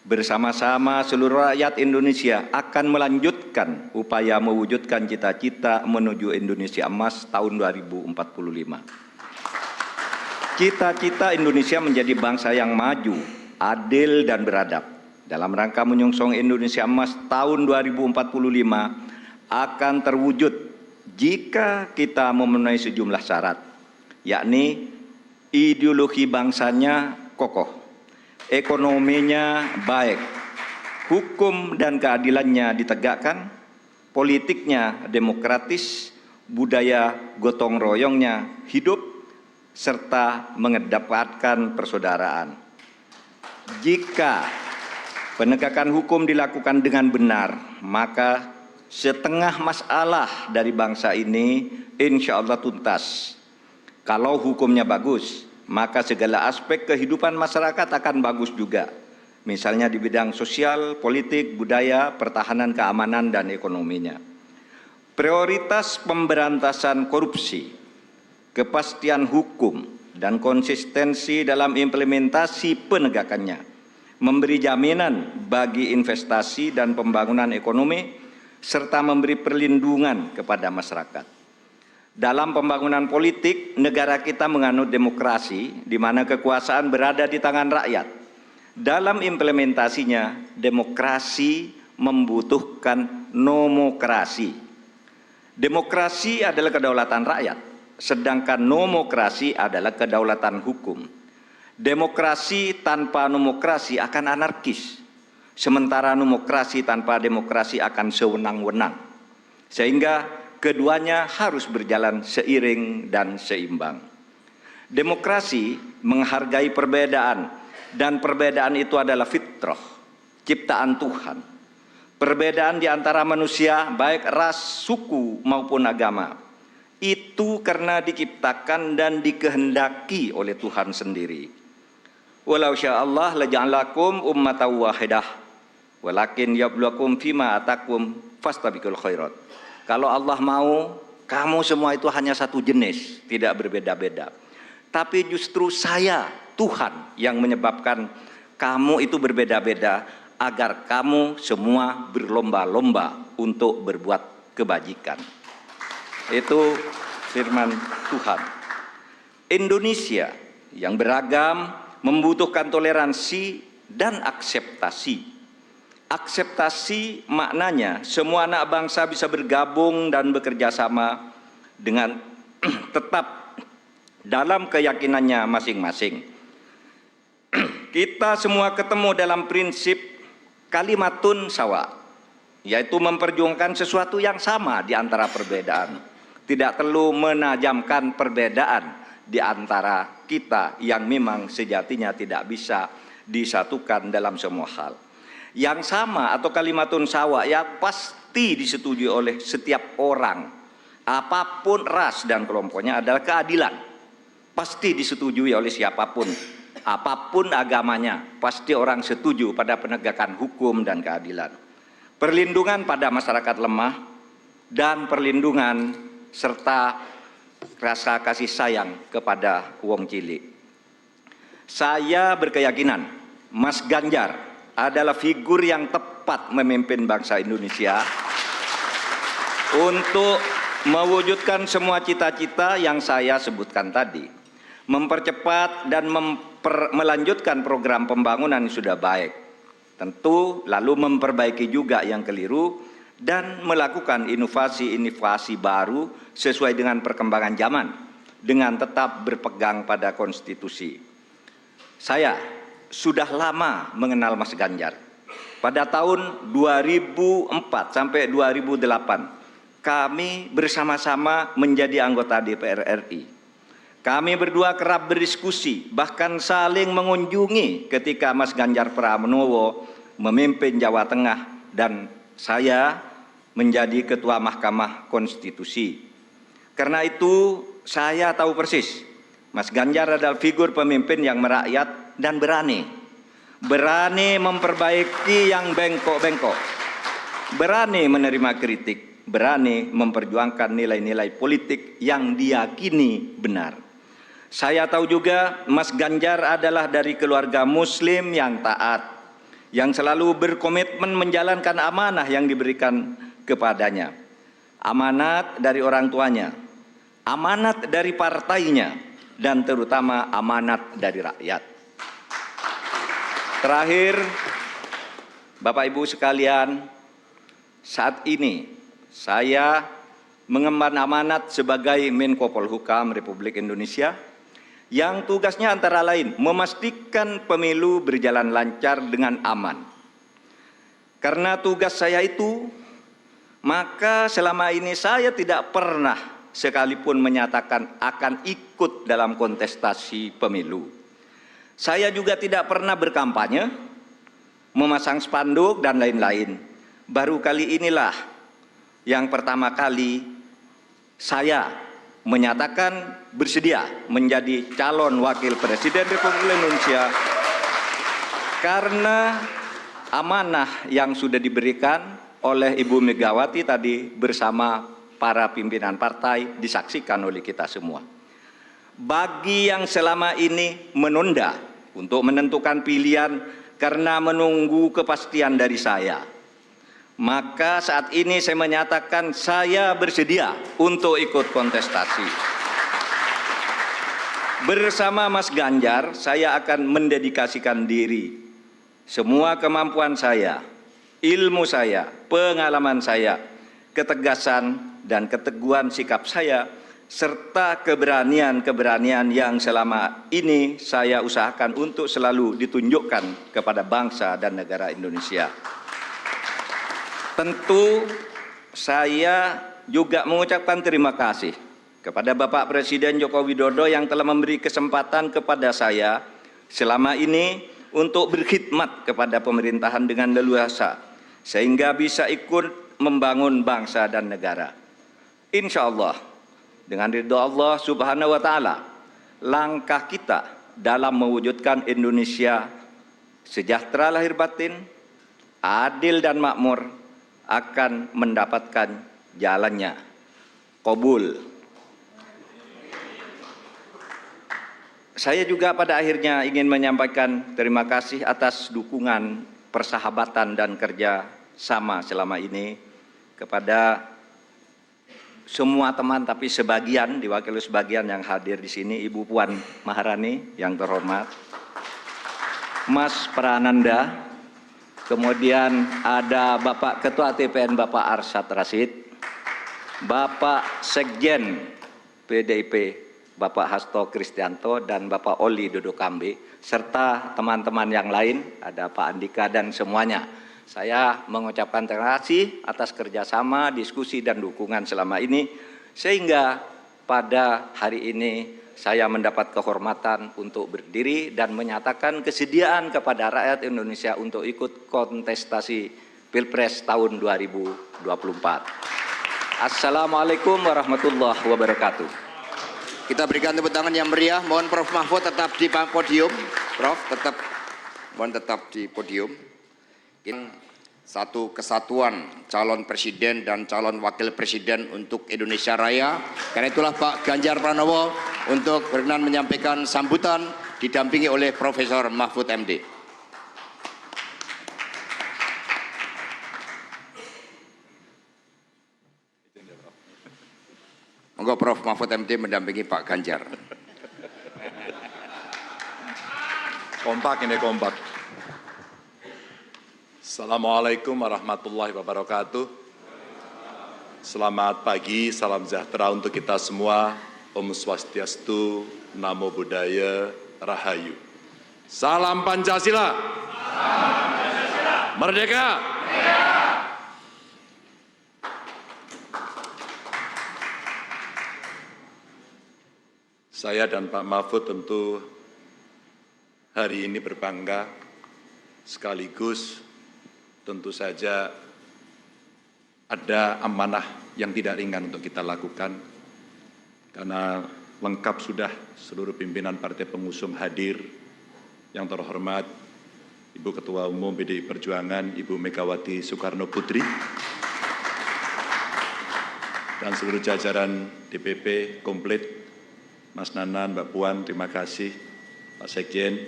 bersama-sama seluruh rakyat Indonesia akan melanjutkan upaya mewujudkan cita-cita menuju Indonesia emas tahun 2045. Cita-cita Indonesia menjadi bangsa yang maju, adil dan beradab. Dalam rangka menyongsong Indonesia emas tahun 2045 akan terwujud jika kita memenuhi sejumlah syarat, yakni ideologi bangsanya kokoh, ekonominya baik, hukum dan keadilannya ditegakkan, politiknya demokratis, budaya gotong royongnya hidup, serta mengedepankan persaudaraan. Jika penegakan hukum dilakukan dengan benar, maka setengah masalah dari bangsa ini insya Allah tuntas. Kalau hukumnya bagus, maka segala aspek kehidupan masyarakat akan bagus juga. Misalnya di bidang sosial, politik, budaya, pertahanan, keamanan, dan ekonominya. Prioritas pemberantasan korupsi, kepastian hukum, dan konsistensi dalam implementasi penegakannya memberi jaminan bagi investasi dan pembangunan ekonomi, serta memberi perlindungan kepada masyarakat. Dalam pembangunan politik, negara kita menganut demokrasi, di mana kekuasaan berada di tangan rakyat. Dalam implementasinya, demokrasi membutuhkan nomokrasi. Demokrasi adalah kedaulatan rakyat, sedangkan nomokrasi adalah kedaulatan hukum. Demokrasi tanpa nomokrasi akan anarkis. Sementara nomokrasi tanpa demokrasi akan sewenang-wenang. Sehingga keduanya harus berjalan seiring dan seimbang. Demokrasi menghargai perbedaan, dan perbedaan itu adalah fitrah, ciptaan Tuhan. Perbedaan di antara manusia, baik ras, suku maupun agama, itu karena diciptakan dan dikehendaki oleh Tuhan sendiri. Walau sya'allah laja'alakum ummatan wahidah. Walakin yabluwakum fima atakum fastabiqul khairat. Kalau Allah mau, kamu semua itu hanya satu jenis, tidak berbeda-beda. Tapi justru saya, Tuhan, yang menyebabkan kamu itu berbeda-beda, agar kamu semua berlomba-lomba untuk berbuat kebajikan. Itu firman Tuhan. Indonesia yang beragam membutuhkan toleransi dan akseptasi. Akseptasi maknanya semua anak bangsa bisa bergabung dan bekerja sama dengan tetap dalam keyakinannya masing-masing. Kita semua ketemu dalam prinsip kalimatun sawa, yaitu memperjuangkan sesuatu yang sama di antara perbedaan. Tidak perlu menajamkan perbedaan di antara kita yang memang sejatinya tidak bisa disatukan dalam semua hal. Yang sama atau kalimatun sawa ya pasti disetujui oleh setiap orang, apapun ras dan kelompoknya, adalah keadilan. Pasti disetujui oleh siapapun, apapun agamanya, pasti orang setuju pada penegakan hukum dan keadilan. Perlindungan pada masyarakat lemah dan perlindungan serta rasa kasih sayang kepada wong cilik. Saya berkeyakinan Mas Ganjar adalah figur yang tepat memimpin bangsa Indonesia untuk mewujudkan semua cita-cita yang saya sebutkan tadi, mempercepat dan melanjutkan program pembangunan yang sudah baik, tentu lalu memperbaiki juga yang keliru dan melakukan inovasi-inovasi baru sesuai dengan perkembangan zaman dengan tetap berpegang pada konstitusi. Saya sudah lama mengenal Mas Ganjar. Pada tahun 2004 sampai 2008, kami bersama-sama menjadi anggota DPR RI. Kami berdua kerap berdiskusi, bahkan saling mengunjungi ketika Mas Ganjar Pranowo memimpin Jawa Tengah dan saya menjadi Ketua Mahkamah Konstitusi. Karena itu saya tahu persis, Mas Ganjar adalah figur pemimpin yang merakyat dan berani memperbaiki yang bengkok-bengkok, berani menerima kritik, berani memperjuangkan nilai-nilai politik yang diyakini benar. Saya tahu juga Mas Ganjar adalah dari keluarga Muslim yang taat, yang selalu berkomitmen menjalankan amanah yang diberikan kepadanya. Amanat dari orang tuanya, amanat dari partainya, dan terutama amanat dari rakyat. Terakhir, Bapak Ibu sekalian, saat ini saya mengemban amanat sebagai Menko Polhukam Republik Indonesia yang tugasnya antara lain memastikan pemilu berjalan lancar dengan aman. Karena tugas saya itu, maka selama ini saya tidak pernah sekalipun menyatakan akan ikut dalam kontestasi pemilu. Saya juga tidak pernah berkampanye, memasang spanduk dan lain-lain. Baru kali inilah yang pertama kali saya menyatakan bersedia menjadi calon wakil presiden Republik Indonesia karena amanah yang sudah diberikan oleh Ibu Megawati tadi bersama para pimpinan partai disaksikan oleh kita semua. Bagi yang selama ini menunda untuk menentukan pilihan karena menunggu kepastian dari saya, maka saat ini saya menyatakan saya bersedia untuk ikut kontestasi. Bersama Mas Ganjar, saya akan mendedikasikan diri, semua kemampuan saya, ilmu saya, pengalaman saya, ketegasan dan keteguhan sikap saya, serta keberanian-keberanian yang selama ini saya usahakan untuk selalu ditunjukkan kepada bangsa dan negara Indonesia. Tentu saya juga mengucapkan terima kasih kepada Bapak Presiden Joko Widodo yang telah memberi kesempatan kepada saya selama ini untuk berkhidmat kepada pemerintahan dengan leluasa, sehingga bisa ikut membangun bangsa dan negara. Insya Allah, dengan ridho Allah Subhanahu wa Ta'ala, langkah kita dalam mewujudkan Indonesia sejahtera lahir batin, adil dan makmur akan mendapatkan jalannya. Qabul. Saya juga pada akhirnya ingin menyampaikan terima kasih atas dukungan, persahabatan dan kerja sama selama ini kepada semua teman, tapi sebagian, diwakili sebagian yang hadir di sini, Ibu Puan Maharani yang terhormat, Mas Prananda, kemudian ada Bapak Ketua TPN Bapak Arsyad Rashid, Bapak Sekjen PDIP Bapak Hasto Kristianto dan Bapak Oli Dodo Kambe, serta teman-teman yang lain, ada Pak Andika dan semuanya. Saya mengucapkan terima kasih atas kerjasama, diskusi, dan dukungan selama ini, sehingga pada hari ini saya mendapat kehormatan untuk berdiri dan menyatakan kesediaan kepada rakyat Indonesia untuk ikut kontestasi Pilpres tahun 2024. Assalamualaikum warahmatullahi wabarakatuh. Kita berikan tepuk tangan yang meriah. Mohon Prof. Mahfud tetap di podium. Prof, mohon tetap di podium. Satu kesatuan calon presiden dan calon wakil presiden untuk Indonesia Raya. Karena itulah Pak Ganjar Pranowo untuk berkenan menyampaikan sambutan didampingi oleh Profesor Mahfud MD. Monggo Prof. Mahfud MD mendampingi Pak Ganjar. Kompak ini kompak. Assalamualaikum warahmatullahi wabarakatuh. Selamat pagi, salam sejahtera untuk kita semua. Om Swastiastu, Namo Buddhaya, Rahayu. Salam Pancasila. Merdeka. Saya dan Pak Mahfud tentu hari ini berbangga, sekaligus tentu saja ada amanah yang tidak ringan untuk kita lakukan, karena lengkap sudah seluruh pimpinan partai pengusung hadir. Yang terhormat Ibu Ketua Umum PDI Perjuangan, Ibu Megawati Soekarno Putri, dan seluruh jajaran DPP komplit, Mas Nanan, Mbak Puan, terima kasih, Pak Sekjen.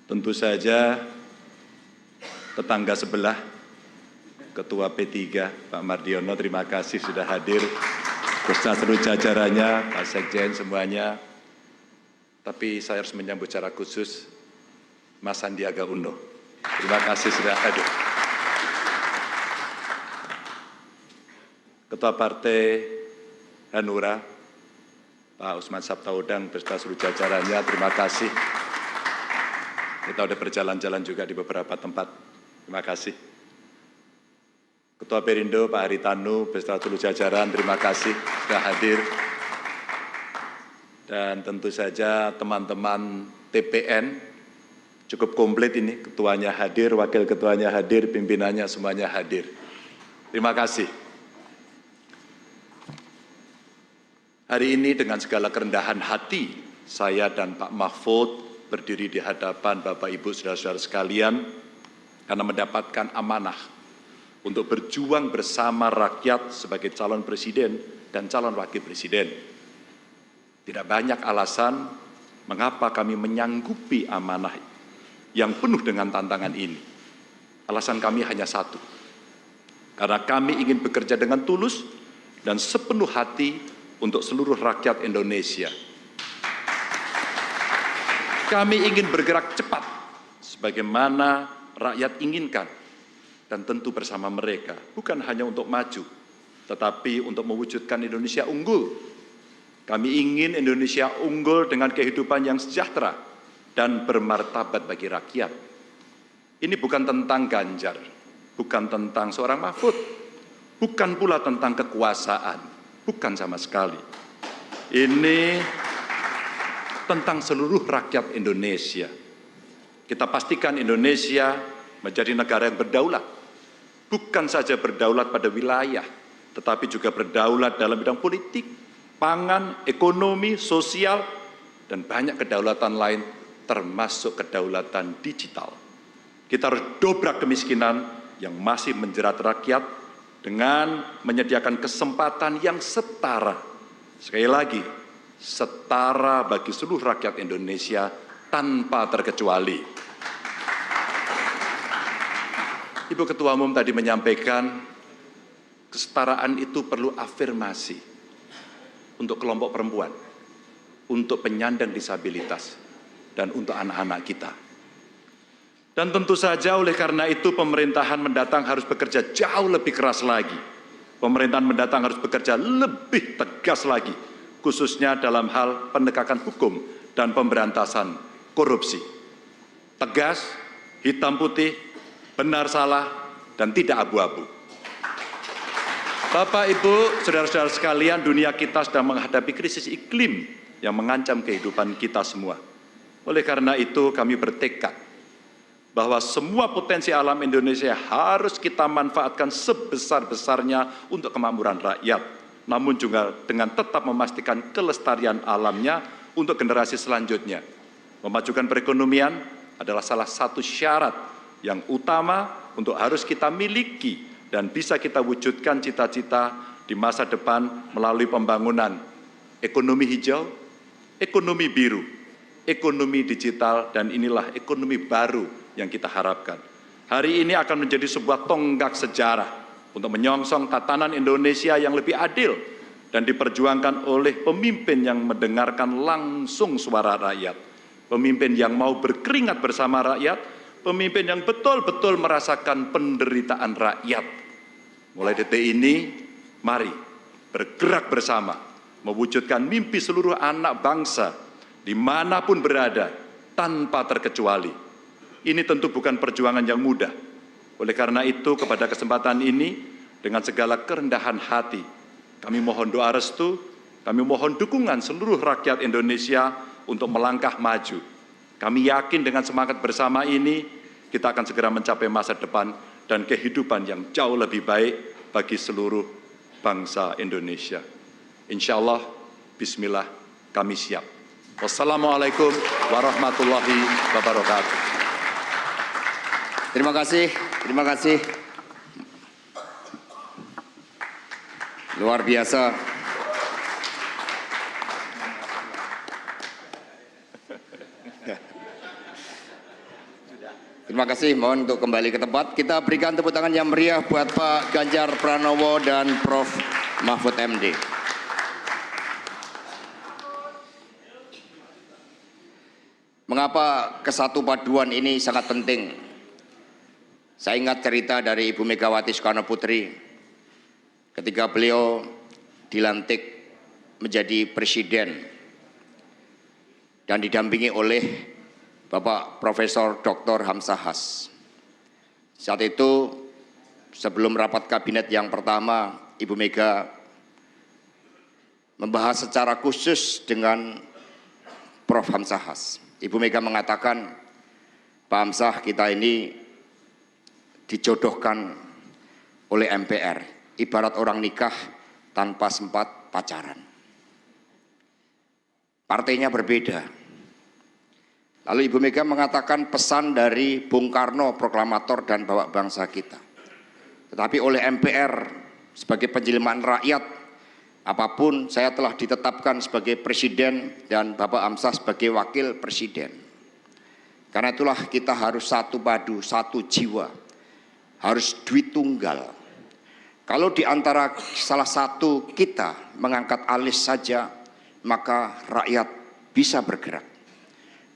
Tentu saja tetangga sebelah, Ketua P3, Pak Mardiono, terima kasih sudah hadir, beserta seluruh jajarannya, Pak Sekjen semuanya. Tapi saya harus menyambut secara khusus Mas Sandiaga Uno. Terima kasih sudah hadir. Ketua Partai Hanura, Pak Usman Sabtaudang beserta seluruh jajarannya, terima kasih. Kita sudah berjalan-jalan juga di beberapa tempat. Terima kasih. Ketua Perindo, Pak Haritanu, beserta seluruh jajaran, terima kasih sudah hadir. Dan tentu saja teman-teman TPN, cukup komplit ini, ketuanya hadir, wakil ketuanya hadir, pimpinannya semuanya hadir. Terima kasih. Hari ini dengan segala kerendahan hati, saya dan Pak Mahfud berdiri di hadapan Bapak Ibu saudara-saudara sekalian karena mendapatkan amanah untuk berjuang bersama rakyat sebagai calon presiden dan calon wakil presiden. Tidak banyak alasan mengapa kami menyanggupi amanah yang penuh dengan tantangan ini. Alasan kami hanya satu, karena kami ingin bekerja dengan tulus dan sepenuh hati untuk seluruh rakyat Indonesia. Kami ingin bergerak cepat sebagaimana rakyat inginkan, dan tentu bersama mereka, bukan hanya untuk maju, tetapi untuk mewujudkan Indonesia unggul. Kami ingin Indonesia unggul dengan kehidupan yang sejahtera dan bermartabat bagi rakyat. Ini bukan tentang Ganjar, bukan tentang seorang Mahfud, bukan pula tentang kekuasaan, bukan sama sekali. Ini tentang seluruh rakyat Indonesia. Kita pastikan Indonesia menjadi negara yang berdaulat, bukan saja berdaulat pada wilayah, tetapi juga berdaulat dalam bidang politik, pangan, ekonomi, sosial, dan banyak kedaulatan lain, termasuk kedaulatan digital. Kita harus dobrak kemiskinan yang masih menjerat rakyat dengan menyediakan kesempatan yang setara. Sekali lagi, setara bagi seluruh rakyat Indonesia tanpa terkecuali. Ibu Ketua Umum tadi menyampaikan kesetaraan itu perlu afirmasi untuk kelompok perempuan, untuk penyandang disabilitas, dan untuk anak-anak kita. Dan tentu saja oleh karena itu pemerintahan mendatang harus bekerja jauh lebih keras lagi. Pemerintahan mendatang harus bekerja lebih tegas lagi, khususnya dalam hal penegakan hukum dan pemberantasan korupsi. Tegas, hitam putih, benar salah, dan tidak abu-abu. Bapak, Ibu, saudara-saudara sekalian, dunia kita sedang menghadapi krisis iklim yang mengancam kehidupan kita semua. Oleh karena itu kami bertekad bahwa semua potensi alam Indonesia harus kita manfaatkan sebesar-besarnya untuk kemakmuran rakyat, namun juga dengan tetap memastikan kelestarian alamnya untuk generasi selanjutnya. Memajukan perekonomian adalah salah satu syarat yang utama untuk harus kita miliki dan bisa kita wujudkan cita-cita di masa depan melalui pembangunan ekonomi hijau, ekonomi biru, ekonomi digital, dan inilah ekonomi baru yang kita harapkan. Hari ini akan menjadi sebuah tonggak sejarah untuk menyongsong tatanan Indonesia yang lebih adil dan diperjuangkan oleh pemimpin yang mendengarkan langsung suara rakyat, pemimpin yang mau berkeringat bersama rakyat, pemimpin yang betul-betul merasakan penderitaan rakyat. Mulai detik ini, mari bergerak bersama, mewujudkan mimpi seluruh anak bangsa dimanapun berada, tanpa terkecuali. Ini tentu bukan perjuangan yang mudah. Oleh karena itu, kepada kesempatan ini, dengan segala kerendahan hati, kami mohon doa restu, kami mohon dukungan seluruh rakyat Indonesia untuk melangkah maju. Kami yakin dengan semangat bersama ini, kita akan segera mencapai masa depan dan kehidupan yang jauh lebih baik bagi seluruh bangsa Indonesia. Insya Allah, bismillah, kami siap. Wassalamualaikum warahmatullahi wabarakatuh. Terima kasih, terima kasih. Luar biasa. Terima kasih, mohon untuk kembali ke tempat. Kita berikan tepuk tangan yang meriah buat Pak Ganjar Pranowo dan Prof. Mahfud MD. Mengapa kesatu paduan ini sangat penting? Saya ingat cerita dari Ibu Megawati Soekarno Putri ketika beliau dilantik menjadi presiden dan didampingi oleh Bapak Profesor Dr. Hamzahas. Saat itu sebelum rapat kabinet yang pertama, Ibu Mega membahas secara khusus dengan Prof. Hamzahas. Ibu Mega mengatakan, Pak Hamzah, kita ini dijodohkan oleh MPR, ibarat orang nikah tanpa sempat pacaran. Partainya berbeda. Lalu Ibu Mega mengatakan pesan dari Bung Karno, proklamator dan bapak bangsa kita. Tetapi oleh MPR sebagai penjelmaan rakyat, apapun saya telah ditetapkan sebagai presiden dan Bapak Hamzah sebagai wakil presiden. Karena itulah kita harus satu padu, satu jiwa. Harus duit tunggal. Kalau di antara salah satu kita mengangkat alis saja, maka rakyat bisa bergerak.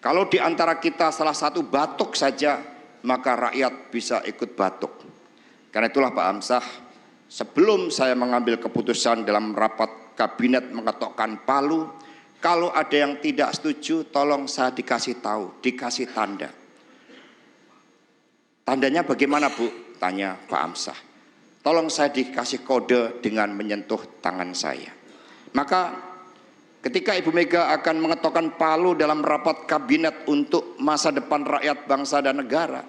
Kalau di antara kita salah satu batuk saja, maka rakyat bisa ikut batuk. Karena itulah Pak Hamzah, sebelum saya mengambil keputusan dalam rapat kabinet mengetokkan palu, kalau ada yang tidak setuju, tolong saya dikasih tahu, dikasih tanda. Tandanya bagaimana, Bu? Tanya Pak Hamzah. Tolong saya dikasih kode dengan menyentuh tangan saya. Maka ketika Ibu Mega akan mengetokkan palu dalam rapat kabinet untuk masa depan rakyat, bangsa dan negara,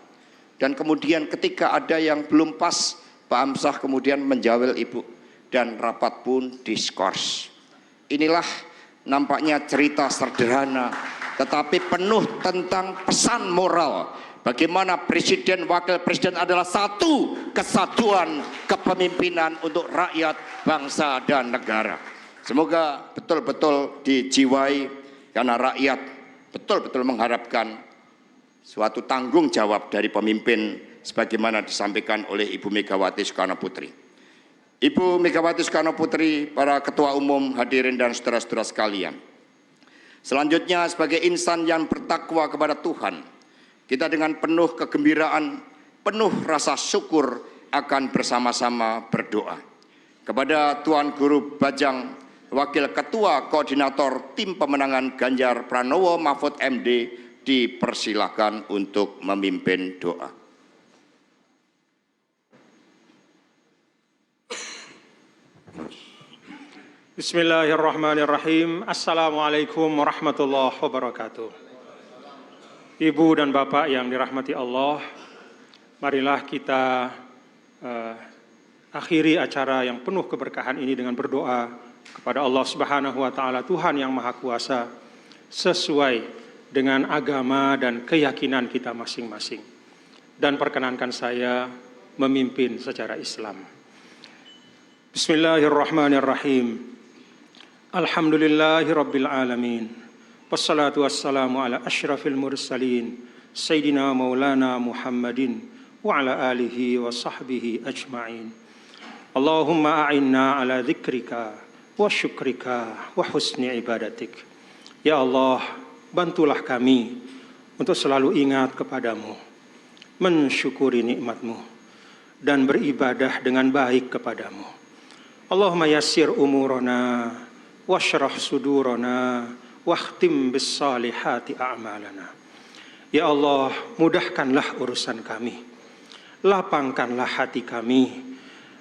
dan kemudian ketika ada yang belum pas, Pak Hamzah kemudian menjawel Ibu dan rapat pun diskors. Inilah nampaknya cerita sederhana tetapi penuh tentang pesan moral bagaimana presiden, wakil presiden adalah satu kesatuan kepemimpinan untuk rakyat, bangsa, dan negara. Semoga betul-betul dijiwai karena rakyat betul-betul mengharapkan suatu tanggung jawab dari pemimpin sebagaimana disampaikan oleh Ibu Megawati Soekarno Putri. Ibu Megawati Soekarno Putri, para ketua umum, hadirin dan saudara-saudara sekalian. Selanjutnya sebagai insan yang bertakwa kepada Tuhan, kita dengan penuh kegembiraan, penuh rasa syukur akan bersama-sama berdoa. Kepada Tuan Guru Bajang, Wakil Ketua Koordinator Tim Pemenangan Ganjar Pranowo Mahfud MD, dipersilakan untuk memimpin doa. Bismillahirrahmanirrahim. Assalamualaikum warahmatullahi wabarakatuh. Ibu dan Bapak yang dirahmati Allah, marilah kita akhiri acara yang penuh keberkahan ini dengan berdoa kepada Allah Subhanahu wa Ta'ala, Tuhan yang Maha Kuasa, sesuai dengan agama dan keyakinan kita masing-masing. Dan perkenankan saya memimpin secara Islam. Bismillahirrahmanirrahim. Alhamdulillahi Rabbil Alamin. Wassalatu wassalamu ala ashrafil mursalin Sayyidina Maulana Muhammadin wa ala alihi wa sahbihi ajma'in. Allahumma a'inna ala dzikrika wa syukrika wa husni ibadatik. Ya Allah, bantulah kami untuk selalu ingat kepadamu, mensyukuri nikmat-Mu, dan beribadah dengan baik kepadamu. Allahumma yassir umurana washrah sudurana wakhtim bis salihati a'malana. Ya Allah, mudahkanlah urusan kami, lapangkanlah hati kami,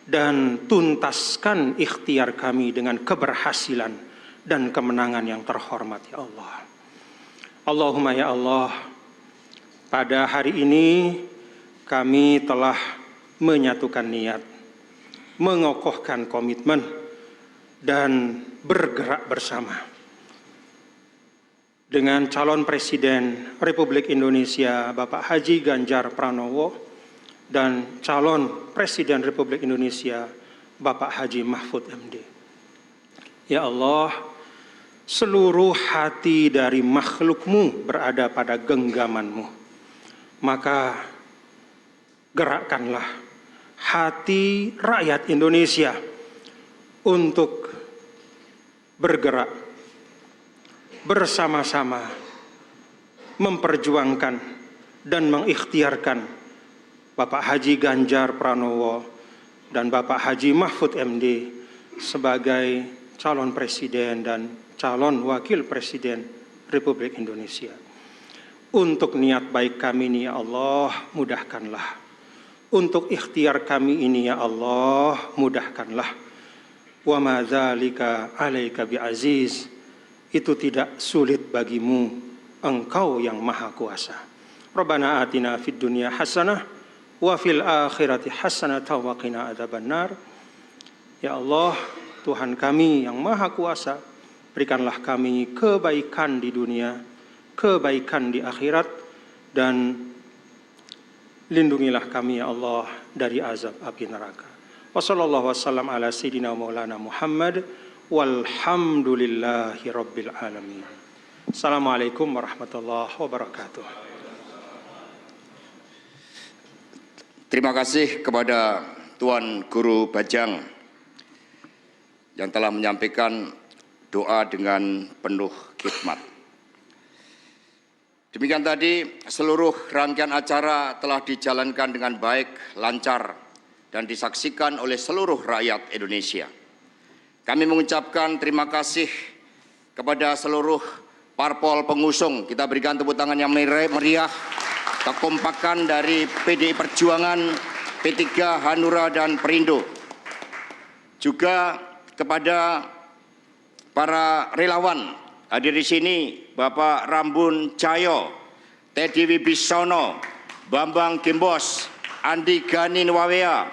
dan tuntaskan ikhtiar kami dengan keberhasilan dan kemenangan yang terhormat, ya Allah. Allahumma ya Allah, pada hari ini kami telah menyatukan niat, mengokohkan komitmen, dan bergerak bersama dengan calon Presiden Republik Indonesia Bapak Haji Ganjar Pranowo dan calon Presiden Republik Indonesia Bapak Haji Mahfud MD. Ya Allah, seluruh hati dari makhluk-Mu berada pada genggaman-Mu, maka gerakkanlah hati rakyat Indonesia untuk bergerak bersama-sama memperjuangkan dan mengikhtiarkan Bapak Haji Ganjar Pranowo dan Bapak Haji Mahfud MD sebagai calon presiden dan calon wakil presiden Republik Indonesia. Untuk niat baik kami ini, ya Allah, mudahkanlah. Untuk ikhtiar kami ini, ya Allah, mudahkanlah. Wa ma dzalika 'alaika bi'aziz. Itu tidak sulit bagimu, Engkau yang Maha Kuasa. Rabbana atina fid dunya hasanah wa fil akhirati hasanah wa qina adzabannar. Ya Allah, Tuhan kami yang Maha Kuasa, berikanlah kami kebaikan di dunia, kebaikan di akhirat, dan lindungilah kami, ya Allah, dari azab api neraka. Wassallallahu wassalam ala sayyidina maulana Muhammad walhamdulillahi rabbil alamin. Assalamualaikum warahmatullahi wabarakatuh. Terima kasih kepada Tuan Guru Bajang yang telah menyampaikan doa dengan penuh khidmat. Demikian tadi seluruh rangkaian acara telah dijalankan dengan baik, lancar, dan disaksikan oleh seluruh rakyat Indonesia. Kami mengucapkan terima kasih kepada seluruh parpol pengusung. Kita berikan tepuk tangan yang meriah, kekompakan dari PDI Perjuangan, P3, Hanura, dan Perindo. Juga kepada para relawan hadir di sini, Bapak Rambun Cayo, Teddy Wibisono, Bambang Gembos, Andi Gani Nwawea,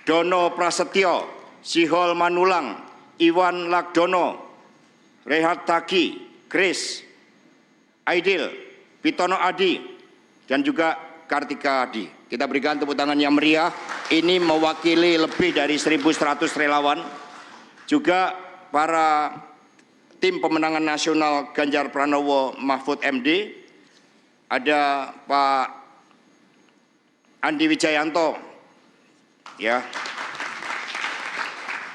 Dono Prasetyo, Sihol Manulang, Iwan Lagdono, Rehat Taki, Chris, Aidil, Pitono Adi, dan juga Kartika Adi. Kita berikan tepuk tangan yang meriah. Ini mewakili lebih dari 1.100 relawan. Juga para tim pemenangan nasional Ganjar Pranowo Mahfud MD. Ada Pak Andi Wijayanto, ya.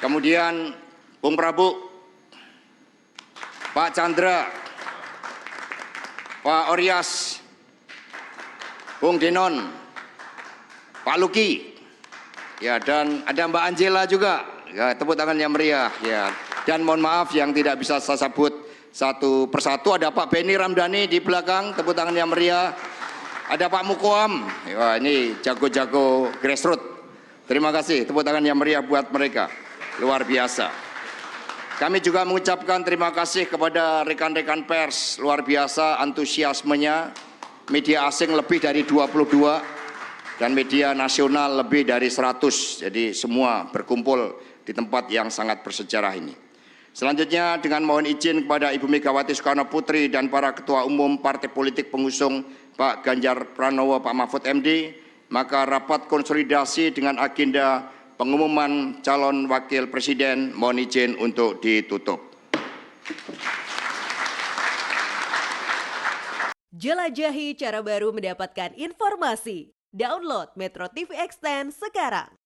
Kemudian Bung Prabu, Pak Chandra, Pak Oryas, Bung Denon, Pak Luki, ya, dan ada Mbak Angela juga, ya, tepuk tangan yang meriah, ya. Dan mohon maaf yang tidak bisa saya sebut satu persatu, ada Pak Beni Ramdhani di belakang, tepuk tangan yang meriah. Ada Pak Mukoam, ya, ini jago-jago grassroots. Terima kasih, tepuk tangan yang meriah buat mereka, luar biasa. Kami juga mengucapkan terima kasih kepada rekan-rekan pers, luar biasa antusiasmenya. Media asing lebih dari 22 dan media nasional lebih dari 100. Jadi semua berkumpul di tempat yang sangat bersejarah ini. Selanjutnya dengan mohon izin kepada Ibu Megawati Soekarno Putri dan para ketua umum partai politik pengusung Pak Ganjar Pranowo, Pak Mahfud MD, maka rapat konsolidasi dengan agenda pengumuman calon wakil presiden mohon izin untuk ditutup. Jelajahi cara baru mendapatkan informasi. Download Metro TV Extend sekarang.